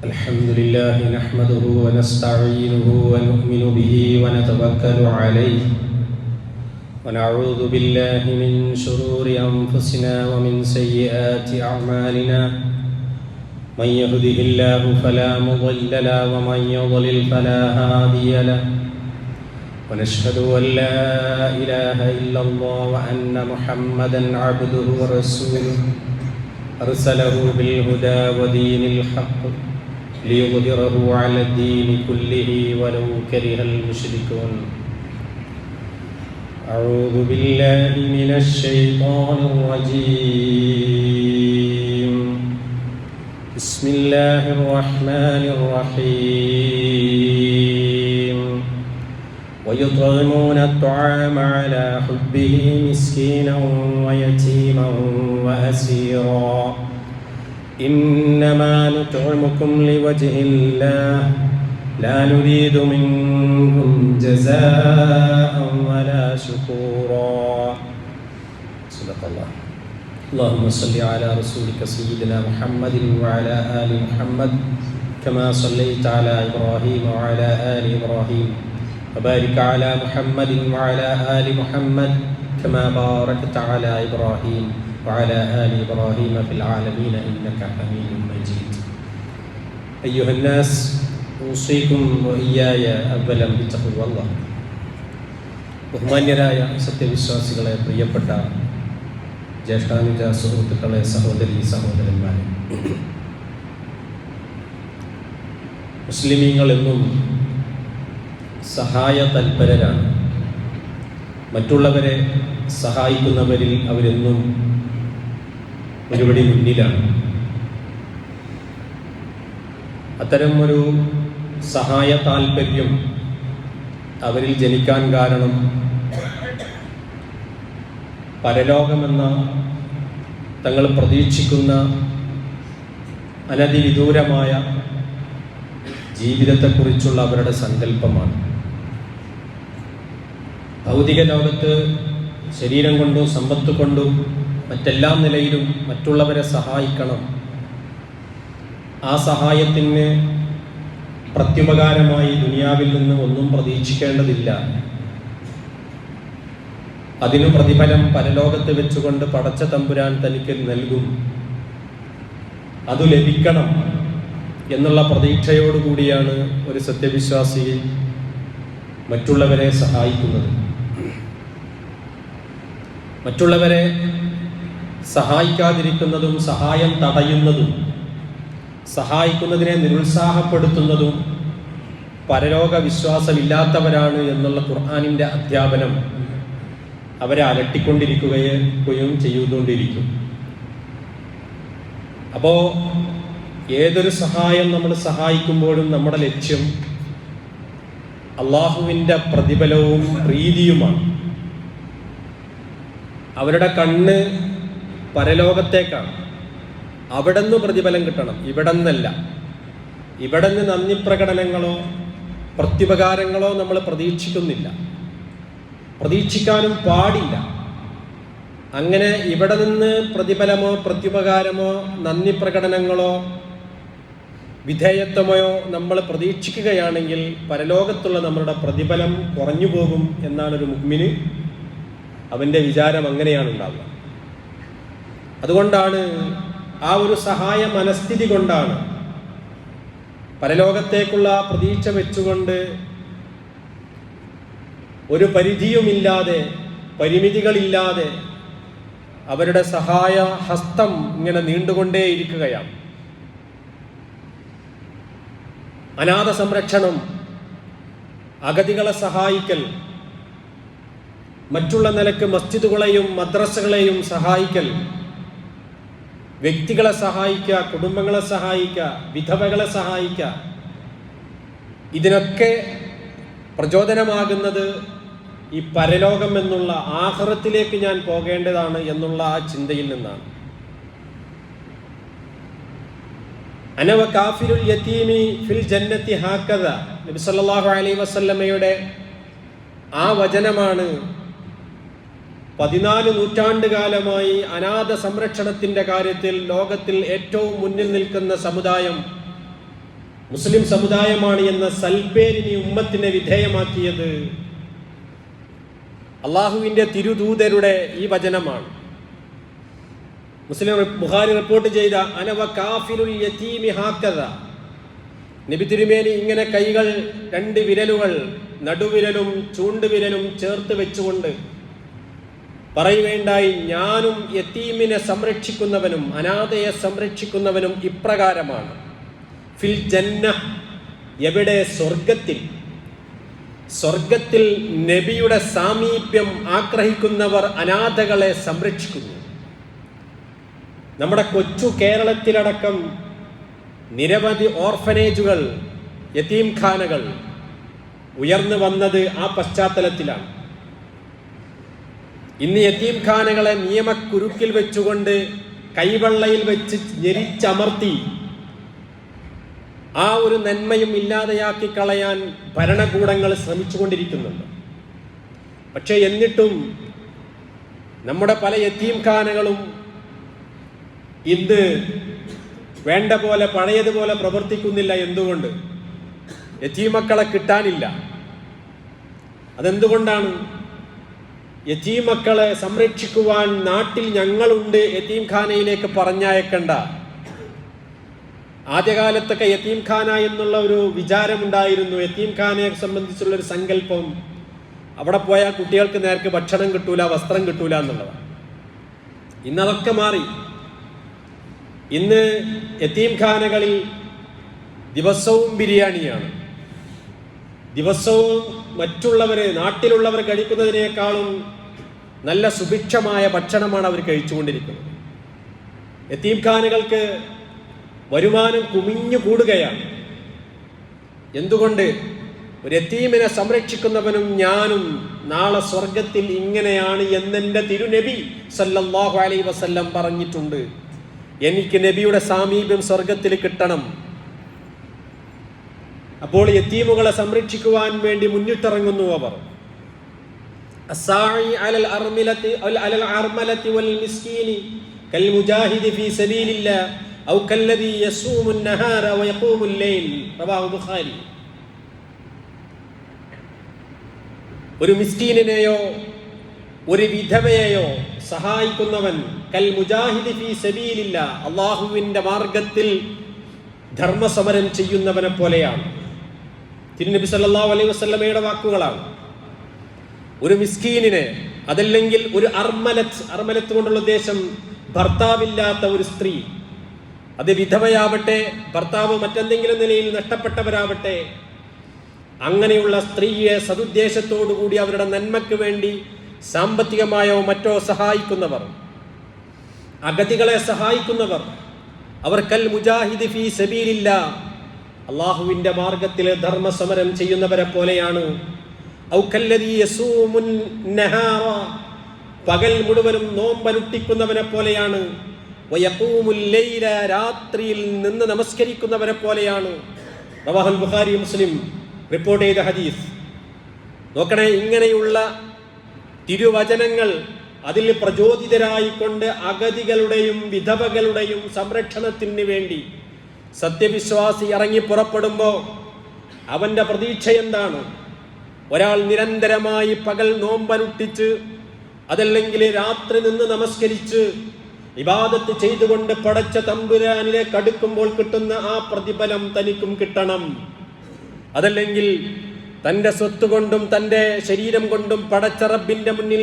الحمد لله نحمده ونستعينه ونؤمن به ونتوكل عليه ونعوذ بالله من شرور أنفسنا ومن سيئات أعمالنا من يهده الله فلا مضل له ومن يضلل فلا هادي له ونشهد أن لا إله إلا الله وأن محمدا عبده ورسوله أرسله بالهدى ودين الحق ليظهره على الدين كله ولو كره المشركون. أعوذ بالله من الشيطان الرجيم. بسم الله الرحمن الرحيم. ويطعمون الطعام على حبه مسكينا ويتيما وأسيرا إنما نطعمكم لوجه الله لا نريد منكم جزاء ولا شكورا. صدق الله. اللهم صل على رسولك سيدنا محمد وعلى آل محمد كما صليت على إبراهيم وعلى آل إبراهيم وبارك على محمد وعلى آل محمد كما باركت على إبراهيم وعلى آل إبراهيم في العالمين إنك حميد مجيد. أيها الناس أوصيكم وإياي أولا بتقوى الله. ബഹുമാന്യരായ സത്യവിശ്വാസികളെ, പ്രിയപ്പെട്ട ജ്യേഷ്ഠാനുജ സുഹൃത്തുക്കളെ, സഹോദരീ സഹോദരന്മാരെ, മുസ്ലിമീങ്ങൾ എന്നും സഹായ തൽപരരാണ്. മറ്റുള്ളവരെ സഹായിക്കുന്നവരിൽ അവരെന്നും ഒരുപടി മുന്നിലാണ്. അത്തരം ഒരു സഹായ താൽപര്യം അവരിൽ ജനിക്കാൻ കാരണം പരലോകമെന്ന തങ്ങൾ പ്രതീക്ഷിക്കുന്ന അനതിവിദൂരമായ ജീവിതത്തെക്കുറിച്ചുള്ള അവരുടെ സങ്കല്പമാണ്. ഭൗതിക ലോകത്ത് ശരീരം കൊണ്ടും സമ്പത്ത് കൊണ്ടും മറ്റെല്ലാ നിലയിലും മറ്റുള്ളവരെ സഹായിക്കണം. ആ സഹായത്തിന് പ്രത്യുപകാരമായി ദുനിയാവിൽ നിന്ന് ഒന്നും പ്രതീക്ഷിക്കേണ്ടതില്ല. അതിനു പ്രതിഫലം പരലോകത്ത് വെച്ചുകൊണ്ട് പടച്ച തമ്പുരാൻ തനിക്ക് നൽകും. അത് ലഭിക്കണം എന്നുള്ള പ്രതീക്ഷയോടുകൂടിയാണ് ഒരു സത്യവിശ്വാസി മറ്റുള്ളവരെ സഹായിക്കുന്നത്. മറ്റുള്ളവരെ സഹായിക്കാതിരിക്കുന്നതും സഹായം തടയുന്നതും സഹായിക്കുന്നതിനെ നിരുത്സാഹപ്പെടുത്തുന്നതും പരലോക വിശ്വാസമില്ലാത്തവരാണ് എന്നുള്ള ഖുർആനിൻ്റെ അധ്യാപനം അവരെ അലട്ടിക്കൊണ്ടിരിക്കുകയും ചെയ്തുകൊണ്ടിരിക്കും. അപ്പോൾ ഏതൊരു സഹായം നമ്മൾ സഹായിക്കുമ്പോഴും നമ്മുടെ ലക്ഷ്യം അള്ളാഹുവിൻ്റെ പ്രതിഫലവും പ്രീതിയുമാണ്. അവരുടെ കണ്ണ് പരലോകത്തേക്കാണ്. അവിടെ നിന്ന് പ്രതിഫലം കിട്ടണം, ഇവിടെ നിന്നല്ല. ഇവിടെ നിന്ന് നന്ദി പ്രകടനങ്ങളോ പ്രത്യുപകാരങ്ങളോ നമ്മൾ പ്രതീക്ഷിക്കുന്നില്ല, പ്രതീക്ഷിക്കാനും പാടില്ല. അങ്ങനെ ഇവിടെ നിന്ന് പ്രതിഫലമോ പ്രത്യുപകാരമോ നന്ദി പ്രകടനങ്ങളോ വിധേയത്വമോ നമ്മൾ പ്രതീക്ഷിക്കുകയാണെങ്കിൽ പരലോകത്തുള്ള നമ്മളുടെ പ്രതിഫലം കുറഞ്ഞു പോകും എന്നാണ് ഒരു മുഅ്മിന് അവൻ്റെ വിചാരം. അങ്ങനെയാണ് ഉണ്ടാവുക. അതുകൊണ്ടാണ് ആ ഒരു സഹായ മനസ്ഥിതി കൊണ്ടാണ് പരലോകത്തേക്കുള്ള പ്രതീക്ഷ വെച്ചുകൊണ്ട് ഒരു പരിധിയുമില്ലാതെ പരിമിതികളില്ലാതെ അവരുടെ സഹായ ഹസ്തം ഇങ്ങനെ നീണ്ടുകൊണ്ടേയിരിക്കുകയാണ്. അനാഥ സംരക്ഷണം, അഗതികളെ സഹായിക്കൽ, മറ്റുള്ള നിലക്ക് മസ്ജിദുകളെയും മദ്രസകളെയും സഹായിക്കൽ, വ്യക്തികളെ സഹായിക്കുക, കുടുംബങ്ങളെ സഹായിക്കുക, വിധവകളെ സഹായിക്കുക, ഇതിനൊക്കെ പ്രചോദനമാകുന്നത് ഈ പരലോകം എന്നുള്ള ആഖിറത്തിലേക്ക് ഞാൻ പോകേണ്ടതാണ് എന്നുള്ള ആ ചിന്തയിൽ നിന്നാണ്. അനവ കാഫിരുൽ യതീമി ഫിൽ ജന്നത്തി ഹാക്കദ, നബി സല്ലല്ലാഹു അലൈഹി വസല്ലമയുടെ ആ വചനമാണ് 14 നൂറ്റാണ്ടുകാലമായി അനാഥ സംരക്ഷണത്തിൻ്റെ കാര്യത്തിൽ ലോകത്തിൽ ഏറ്റവും മുന്നിൽ നിൽക്കുന്ന സമുദായം മുസ്ലിം സമുദായമാണ് എന്ന സൽപ്പേരിന് ഉമ്മത്തിനെ വിധേയമാക്കിയത് അള്ളാഹുവിൻ്റെ തിരുദൂതരുടെ ഈ വചനമാണ്. മുസ്ലിം ബുഖാരി റിപ്പോർട്ട് ചെയ്ത അനവ കാഫിലുൽ യതീമി ഹാക്കദ, നബി തിരുമേനി ഇങ്ങനെ കൈകൾ, 2 വിരലുകൾ, നടുവിരലും ചൂണ്ടുവിരലും ചേർത്ത് വെച്ചുകൊണ്ട് പറയുകയുണ്ടായി, ഞാനും യതീമിനെ സംരക്ഷിക്കുന്നവനും അനാഥയെ സംരക്ഷിക്കുന്നവനും ഇപ്രകാരമാണ്. ഫിൽ ജന്ന, എവിടെ? സ്വർഗത്തിൽ. സ്വർഗത്തിൽ നബിയുടെ സാമീപ്യം ആഗ്രഹിക്കുന്നവർ അനാഥകളെ സംരക്ഷിക്കുന്നു. നമ്മുടെ കൊച്ചു കേരളത്തിലടക്കം നിരവധി ഓർഫനേജുകൾ, യതീംഖാനകൾ ഉയർന്നു വന്നത് ആ പശ്ചാത്തലത്തിലാണ്. ഇന്ന് യതീംഖാനകളെ നിയമക്കുരുക്കിൽ വെച്ചുകൊണ്ട് കൈവെള്ളയിൽ വെച്ച് ഞെരിച്ചമർത്തി ആ ഒരു നന്മയും ഇല്ലാതെയാക്കി കളയാൻ ഭരണകൂടങ്ങൾ ശ്രമിച്ചുകൊണ്ടിരിക്കുന്നുണ്ട്. പക്ഷേ എന്നിട്ടും നമ്മുടെ പല യതീംഖാനകളും ഇന്ന് വേണ്ട പോലെ പഴയതുപോലെ പ്രവർത്തിക്കുന്നില്ല. എന്തുകൊണ്ട്? യതീമക്കളെ കിട്ടാനില്ല. അതെന്തുകൊണ്ടാണ്? യതീമക്കളെ സംരക്ഷിക്കുവാൻ നാട്ടിൽ ഞങ്ങളുണ്ട്, യതീംഖാനയിലേക്ക് പറഞ്ഞയക്കണ്ട. ആദ്യകാലത്തൊക്കെ യതീംഖാന എന്നുള്ള ഒരു വിചാരമുണ്ടായിരുന്നു. യതീംഖാനയെ സംബന്ധിച്ചുള്ള ഒരു സങ്കല്പം, അവിടെ പോയാൽ കുട്ടികൾക്ക് നേർക്ക് ഭക്ഷണം കിട്ടൂല, വസ്ത്രം കിട്ടൂല എന്നുള്ളതാണ്. ഇന്നതൊക്കെ മാറി. ഇന്ന് യതീംഖാനകളിൽ ദിവസവും ബിരിയാണിയാണ്. ദിവസവും മറ്റുള്ളവർ, നാട്ടിലുള്ളവർ കഴിക്കുന്നതിനേക്കാളും നല്ല സുഭിക്ഷമായ ഭക്ഷണമാണ് അവർ കഴിച്ചുകൊണ്ടിരിക്കുന്നത്. യതീംഖാനകൾക്ക് വരുമാനം കുമിഞ്ഞു കൂടുകയാണ്. എന്തുകൊണ്ട്? ഒരു യതീമിനെ സംരക്ഷിക്കുന്നവനും ഞാനും നാളെ സ്വർഗത്തിൽ ഇങ്ങനെയാണ് എന്നെൻ്റെ തിരുനബി സല്ലല്ലാഹു അലൈഹി വസല്ലം പറഞ്ഞിട്ടുണ്ട്. എനിക്ക് നബിയുടെ സാമീപ്യം സ്വർഗത്തിൽ കിട്ടണം. അപ്പോൾ യതീമുകളെ സംരക്ഷിക്കുവാൻ വേണ്ടി മുന്നിട്ടിറങ്ങുന്നു അവർ. അസ്സാഇ അലൽ അർമലതി വൽ മിസ്കീനി കൽ മുജാഹിദി ഫീ സബീലില്ലാഹ് ഔ കല്ലദി യസൂമു അൻ-നഹാര വയഖൂമു അൽ-ലൈൽ. റവാഹു ബുഖാരി. ഒരു മിസ്കീനിനെയോ ഒരു വിധവയെയോ സഹായിക്കുന്നവൻ കൽ മുജാഹിദി ഫീ സബീലില്ലാഹ്, അല്ലാഹുവിൻ്റെ മാർഗത്തിൽ ധർമ്മസമരം ചെയ്യുന്നവനെ പോലെയാണ്. തിരുനബി സല്ലല്ലാഹു അലൈഹി വസല്ലമയുടെ വാക്കുകളാണ്. ഒരു മിസ്കീനിനെ, അതല്ലെങ്കിൽ ഒരു അർമലത്ത് കൊണ്ടുള്ള ഉദ്ദേശം ഭർത്താവില്ലാത്ത ഒരു സ്ത്രീ, അത് വിധവയാവട്ടെ, ഭർത്താവ് മറ്റെന്തെങ്കിലും നിലയിൽ നഷ്ടപ്പെട്ടവരാവട്ടെ, അങ്ങനെയുള്ള സ്ത്രീയെ സതുദ്ദേശത്തോടുകൂടി അവരുടെ നന്മയ്ക്ക് വേണ്ടി സാമ്പത്തികമായോ മറ്റോ സഹായിക്കുന്നവർ, അഗതികളെ സഹായിക്കുന്നവർ, അവർ കൽ മുജാഹിദി ഫീ സബീലില്ലാഹ്, അല്ലാഹുവിൻ്റെ മാർഗത്തിൽ ധർമ്മസമരം ചെയ്യുന്നവരെ പോലെയാണ്. ഔ കല്ലദി യസൂമുൻ നഹാറ, പകൽ മുഴുവനും നോമ്പനുഷ്ഠിക്കുന്നവനെ പോലെയാണ്. വയഖൂമുൽ ലൈല, രാത്രിയിൽ നിന്ന് നമസ്കരിക്കുന്നവരെ പോലെയാണ്. റവാഹുൽ ബുഖാരി മുസ്ലിം റിപ്പോർട്ട് ചെയ്ത ഹദീസ്. നോക്കണേ, ഇങ്ങനെയുള്ള തിരുവചനങ്ങൾ അതിൽ പ്രചോദിതരായിക്കൊണ്ട് അഗതികളുടെയും വിധവകളുടെയും സംരക്ഷണത്തിന് വേണ്ടി സത്യവിശ്വാസി ഇറങ്ങി പുറപ്പെടുമ്പോൾ അവൻ്റെ പ്രതീക്ഷ എന്താണ്? ഒരാൾ നിരന്തരമായി പകൽ നോമ്പനുഷ്ഠിച്ച്, അതല്ലെങ്കിൽ രാത്രി നിന്ന് നമസ്കരിച്ച് ഇബാദത്ത് ചെയ്തുകൊണ്ട് പടച്ച തമ്പുരാനിലേക്ക് അടുക്കുമ്പോൾ കിട്ടുന്ന ആ പ്രതിഫലം തനിക്കും കിട്ടണം. അതല്ലെങ്കിൽ തൻ്റെ സ്വത്ത് കൊണ്ടും തൻ്റെ ശരീരം കൊണ്ടും പടച്ച റബ്ബിൻ്റെ മുന്നിൽ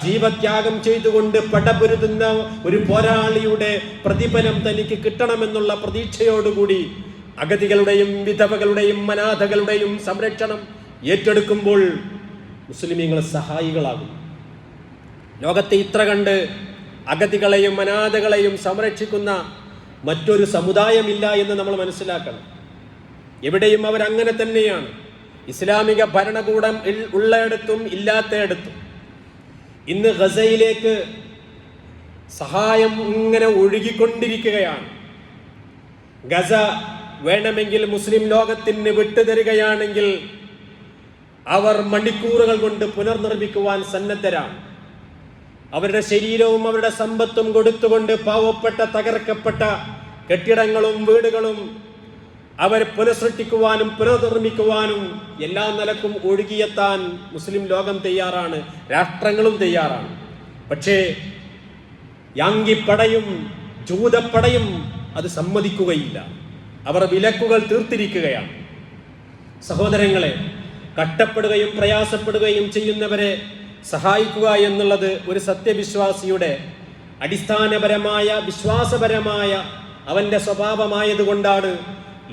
ജീവത്യാഗം ചെയ്തുകൊണ്ട് പടപൊരുതുന്ന ഒരു പോരാളിയുടെ പ്രതിഫലം തനിക്ക് കിട്ടണമെന്നുള്ള പ്രതീക്ഷയോടുകൂടി അഗതികളുടെയും വിധവകളുടെയും അനാഥകളുടെയും സംരക്ഷണം ഏറ്റെടുക്കുമ്പോൾ മുസ്ലിമീങ്ങൾ സഹായികളാകും. ലോകത്തെ ഇത്ര കണ്ട് അഗതികളെയും അനാഥകളെയും സംരക്ഷിക്കുന്ന മറ്റൊരു സമുദായമില്ല എന്ന് നമ്മൾ മനസ്സിലാക്കണം. എവിടെയും അവരങ്ങനെ തന്നെയാണ്. ഇസ്ലാമിക ഭരണകൂടം ഉള്ളയിടത്തും ഇല്ലാത്തയിടത്തും. ഇന്ന് ഗസയിലേക്ക് സഹായം ഇങ്ങനെ ഒഴുകിക്കൊണ്ടിരിക്കുകയാണ്. ഗസ വേണമെങ്കിൽ മുസ്ലിം ലോകത്തിന് വിട്ടുതരികയാണെങ്കിൽ അവർ മണിക്കൂറുകൾ കൊണ്ട് പുനർനിർമ്മിക്കുവാൻ സന്നദ്ധരാണ്. അവരുടെ ശരീരവും അവരുടെ സമ്പത്തും കൊടുത്തുകൊണ്ട് പാവപ്പെട്ട തകർക്കപ്പെട്ട കെട്ടിടങ്ങളും വീടുകളും അവരെ പുനഃസൃഷ്ടിക്കുവാനും പുനർനിർമ്മിക്കുവാനും എല്ലാ നിലക്കും ഒഴുകിയെത്താൻ മുസ്ലിം ലോകം തയ്യാറാണ്, രാഷ്ട്രങ്ങളും തയ്യാറാണ്. പക്ഷേ യാങ്കിപ്പടയും ജൂതപ്പടയും അത് സമ്മതിക്കുകയില്ല. അവർ വിലക്കുകൾ തീർത്തിരിക്കുകയാണ്. സഹോദരങ്ങളെ, കഷ്ടപ്പെടുകയും പ്രയാസപ്പെടുകയും ചെയ്യുന്നവരെ സഹായിക്കുക എന്നുള്ളത് ഒരു സത്യവിശ്വാസിയുടെ അടിസ്ഥാനപരമായ വിശ്വാസപരമായ അവന്റെ സ്വഭാവമായതുകൊണ്ടാണ്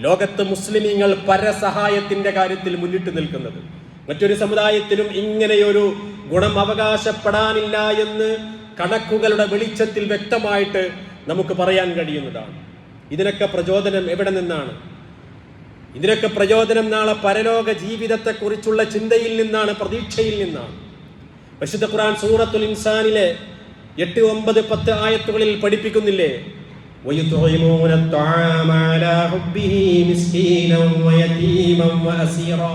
ലോകത്ത് മുസ്ലിമീങ്ങൾ പരസഹായത്തിന്റെ കാര്യത്തിൽ മുന്നിട്ട് നിൽക്കുന്നത്. മറ്റൊരു സമുദായത്തിനും ഇങ്ങനെയൊരു ഗുണം അവകാശപ്പെടാനില്ല എന്ന് കണക്കുകളുടെ വെളിച്ചത്തിൽ വ്യക്തമായിട്ട് നമുക്ക് പറയാൻ കഴിയുന്നതാണ്. ഇതിനൊക്കെ പ്രചോദനം എവിടെ നിന്നാണ്? ഇതിനൊക്കെ പ്രചോദനം നാളെ പരലോക ജീവിതത്തെക്കുറിച്ചുള്ള ചിന്തയിൽ നിന്നാണ്, പ്രതീക്ഷയിൽ നിന്നാണ്. പരിശുദ്ധ ഖുർആൻ സൂറത്തുൽ ഇൻസാനിലെ 8, 9, 10 ആയത്തുകളിൽ പഠിപ്പിക്കുന്നില്ലേ? وَيُطْعِمُونَ الطَّعَامَ عَلَى حُبِّهِ مِسْكِينًا وَيَتِيمًا وَأَسِيرًا.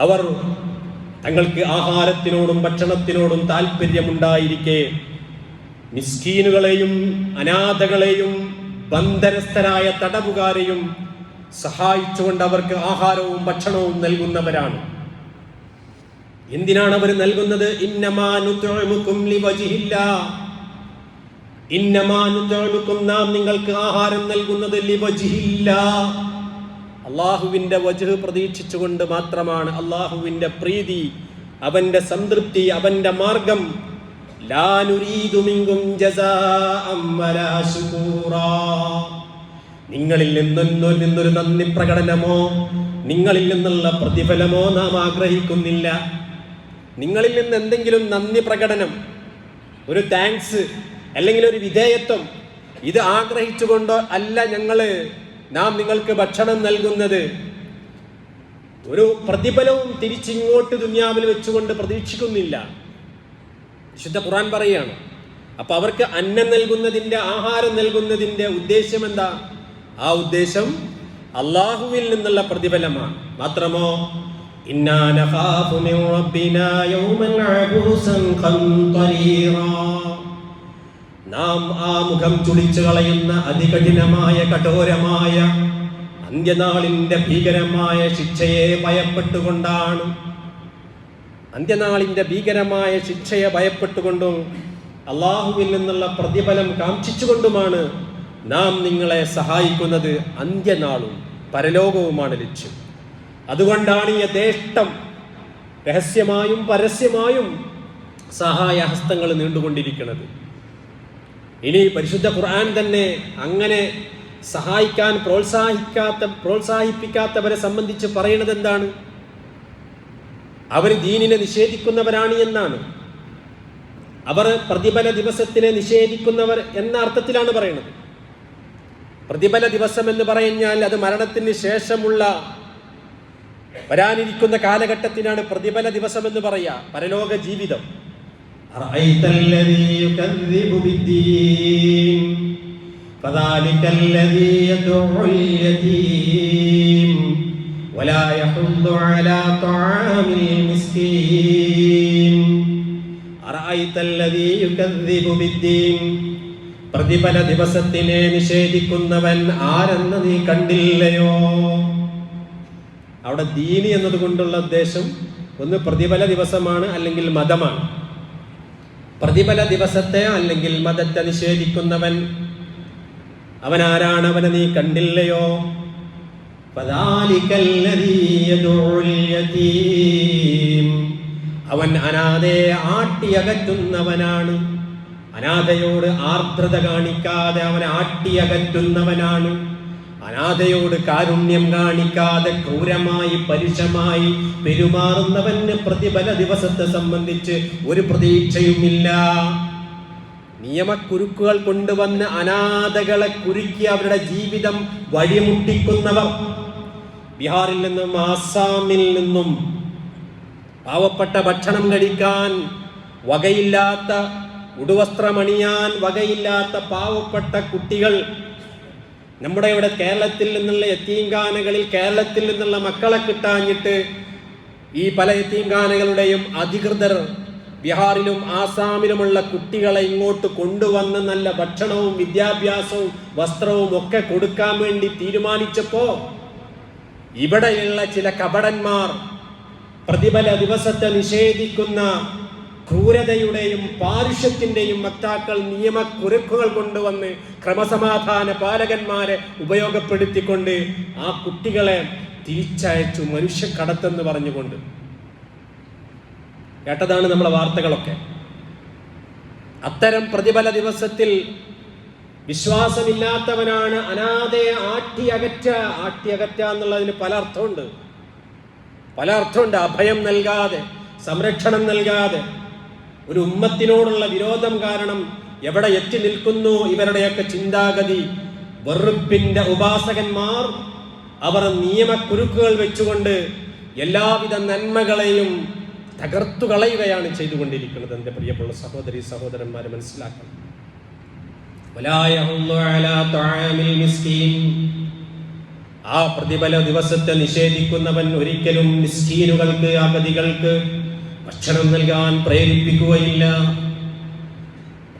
അവർ തങ്ങൾക്ക് ആഹാരത്തിനോടും ഭക്ഷണത്തിനോടും താല്പര്യമുണ്ടായിരിക്കെ മിസ്കീനുകളെയും അനാഥകളെയും ബന്ധനസ്ഥരായ തടവുകാരെയും സഹായിച്ചുകൊണ്ട് അവർക്ക് ആഹാരവും ഭക്ഷണവും നൽകുന്നവരാണ്. എന്തിനാണ് അവർ നൽകുന്നത്? ഇന്നമാ നുത്ഇമുകും ലിവജ്ഹില്ലാഹ്, ഇന്നമാ നുത്ഇമുകും, നാം നിങ്ങൾക്ക് ആഹാരം നൽകുന്നത് ലിവജ്ഹില്ലാഹ്, അല്ലാഹുവിന്റെ വജ്ഹ് പ്രതീക്ഷിച്ചുകൊണ്ട് മാത്രമാണ്. അല്ലാഹുവിന്റെ പ്രീതി, അവന്റെ സംതൃപ്തി, അവന്റെ മാർഗം. ലാ നുരീദു മിൻകും ജസാഅൻ വലാ ശുകൂറാ, നിങ്ങളിൽ നിന്നൊരു നന്ദി പ്രകടനമോ നിങ്ങളിൽ നിന്നുള്ള പ്രതിഫലമോ നാം ആഗ്രഹിക്കുന്നില്ല. നിങ്ങളിൽ നിന്ന് എന്തെങ്കിലും നന്ദി പ്രകടനം, ഒരു താങ്ക്സ് അല്ലെങ്കിൽ ഒരു വിധേയത്വം, ഇത് ആഗ്രഹിച്ചുകൊണ്ടോ അല്ല നാം നിങ്ങൾക്ക് ഭക്ഷണം നൽകുന്നത്. ഒരു പ്രതിഫലവും തിരിച്ചിങ്ങോട്ട് ദുനിയാവിൽ വെച്ചുകൊണ്ട് പ്രതീക്ഷിക്കുന്നില്ല. വിശുദ്ധ ഖുർആൻ പറയുകയാണ്. അപ്പൊ അവർക്ക് അന്നം നൽകുന്നതിന്റെ, ആഹാരം നൽകുന്നതിന്റെ ഉദ്ദേശം എന്താ? ആ ഉദ്ദേശം അല്ലാഹുവിൽ നിന്നുള്ള പ്രതിഫലമാണ്. മാത്രമോ ഇന്നാ നഖാഫു മിൻ റബ്ബിനാ യൗമൻ അബൂസൻ ഖംതരീറാ, നാം ആ മുഖം ചുളിച്ചു കളയുന്ന അതികഠിനമായ കഠോരമായ അന്ത്യനാളിന്റെ ഭീകരമായ ശിക്ഷയെ ഭയപ്പെട്ടുകൊണ്ടാണ്, അന്ത്യനാളിന്റെ ഭീകരമായ ശിക്ഷയെ ഭയപ്പെട്ടുകൊണ്ടും അല്ലാഹുവിൽ നിന്നുള്ള പ്രതിഫലം കാംക്ഷിച്ചുകൊണ്ടുമാണ് നാം നിങ്ങളെ സഹായിക്കുന്നത്. അന്ത്യനാളും പരലോകവുമാണ് ലക്ഷ്യം. അതുകൊണ്ടാണ് ഈ യഥേഷ്ടം രഹസ്യമായും പരസ്യമായും സഹായഹസ്തങ്ങൾ നീണ്ടുകൊണ്ടിരിക്കുന്നത്. ഇനി പരിശുദ്ധ ഖുർആൻ തന്നെ അങ്ങനെ സഹായിക്കാൻ പ്രോത്സാഹിപ്പിക്കാത്തവരെ സംബന്ധിച്ച് പറയുന്നത് എന്താണ്? അവർ ദീനിനെ നിഷേധിക്കുന്നവരാണ് എന്നാണ്. അവർ പ്രതിഫല ദിവസത്തിനെ നിഷേധിക്കുന്നവർ എന്ന അർത്ഥത്തിലാണ് പറയുന്നത്. പ്രതിഫല ദിവസം എന്ന് പറഞ്ഞാൽ അത് മരണത്തിന് ശേഷമുള്ള വരാനിരിക്കുന്ന കാലഘട്ടത്തിനാണ് പ്രതിഫല ദിവസം എന്ന് പറയാ, പരലോക ജീവിതം. പ്രതിഫല ദിവസത്തിനെ നിഷേധിക്കുന്നവൻ ആരെന്ന് നീ കണ്ടില്ലയോ? അവിടെ ദീനി എന്നതുകൊണ്ടുള്ള ഉദ്ദേശം ഒന്ന് പ്രതിഫല ദിവസമാണ്, അല്ലെങ്കിൽ മതമാണ്. പ്രതിഫല ദിവസത്തെ അല്ലെങ്കിൽ മതത്തെ നിഷേധിക്കുന്നവൻ അവനാരാണ്? അവനെ നീ കണ്ടില്ലയോ? അവൻ അനാഥയെ ആട്ടിയകറ്റുന്നവനാണ്. അനാഥയോട് ആർദ്രത കാണിക്കാതെ അവനെ ആട്ടിയകറ്റുന്നവനാണ്. അനാഥയോട് കാരുണ്യം കാണിക്കാതെ ക്രൂരമായി പരുഷമായി പെരുമാറുന്നവന് പ്രതിഫല ദിവസത്തെ സംബന്ധിച്ച് ഒരു പ്രതീക്ഷയുമില്ല. നിയമക്കുരുക്കുകൾ കൊണ്ടുവന്ന് അനാഥകളെ കുരുക്കി അവരുടെ ജീവിതം വഴിമുട്ടിക്കുന്നവർ, ബീഹാറിൽ നിന്നും ആസാമിൽ നിന്നും പാവപ്പെട്ട ഭക്ഷണം കഴിക്കാൻ വകയില്ലാത്ത, ഉടുവസ്ത്രമണിയാൻ വകയില്ലാത്ത പാവപ്പെട്ട കുട്ടികൾ നമ്മുടെ ഇവിടെ കേരളത്തിൽ നിന്നുള്ള യതീംഖാനകളിൽ കേരളത്തിൽ നിന്നുള്ള മക്കളെ കിട്ടാഞ്ഞിട്ട് ഈ പല യതീംഖാനകളുടെയും അധികൃതർ ബീഹാറിലും ആസാമിലുമുള്ള കുട്ടികളെ ഇങ്ങോട്ട് കൊണ്ടുവന്ന് നല്ല ഭക്ഷണവും വിദ്യാഭ്യാസവും വസ്ത്രവും ഒക്കെ കൊടുക്കാൻ വേണ്ടി തീരുമാനിച്ചപ്പോ ഇവിടെയുള്ള ചില കപടന്മാർ പ്രതിഫല ദിവസത്തെ നിഷേധിക്കുന്ന ക്രൂരതയുടെയും പാരുഷ്യത്തിന്റെയും വക്താക്കൾ നിയമക്കുരുക്കുകൾ കൊണ്ടുവന്ന് ക്രമസമാധാന പാലകന്മാരെ ഉപയോഗപ്പെടുത്തിക്കൊണ്ട് ആ കുട്ടികളെ തിരിച്ചയച്ചു, മനുഷ്യക്കടത്തെന്ന് പറഞ്ഞുകൊണ്ട്. കേട്ടതാണ് നമ്മളെ വാർത്തകളൊക്കെ. അത്തരം പ്രതിഫല ദിവസത്തിൽ വിശ്വാസമില്ലാത്തവനാണ് അനാഥയെ ആട്ടിയകറ്റ എന്നുള്ളതിന് പല അർത്ഥമുണ്ട്. അഭയം നൽകാതെ, സംരക്ഷണം നൽകാതെ, ഒരു ഉമ്മത്തിനോടുള്ള വിരോധം കാരണം എവിടെ എത്തി നിൽക്കുന്നു ഇവരുടെയൊക്കെ ചിന്താഗതി. വെറുപ്പിന്റെ ഉപാസകന്മാർ അവർ നിയമക്കുരുക്കുകൾ വെച്ചുകൊണ്ട് എല്ലാവിധ നന്മകളെയും തകർത്തു കളയുകയാണ് ചെയ്തുകൊണ്ടിരിക്കുന്നത്. എന്റെ പ്രിയപ്പെട്ട സഹോദരി സഹോദരന്മാരെ മനസ്സിലാക്കണം. ആ പ്രതിഫല ദിവസത്തെ നിഷേധിക്കുന്നവൻ ഒരിക്കലും മിസ്കീനുകൾക്ക്, അഗതികൾക്ക് ഭക്ഷണം നൽകാൻ പ്രേരിപ്പിക്കുകയില്ല.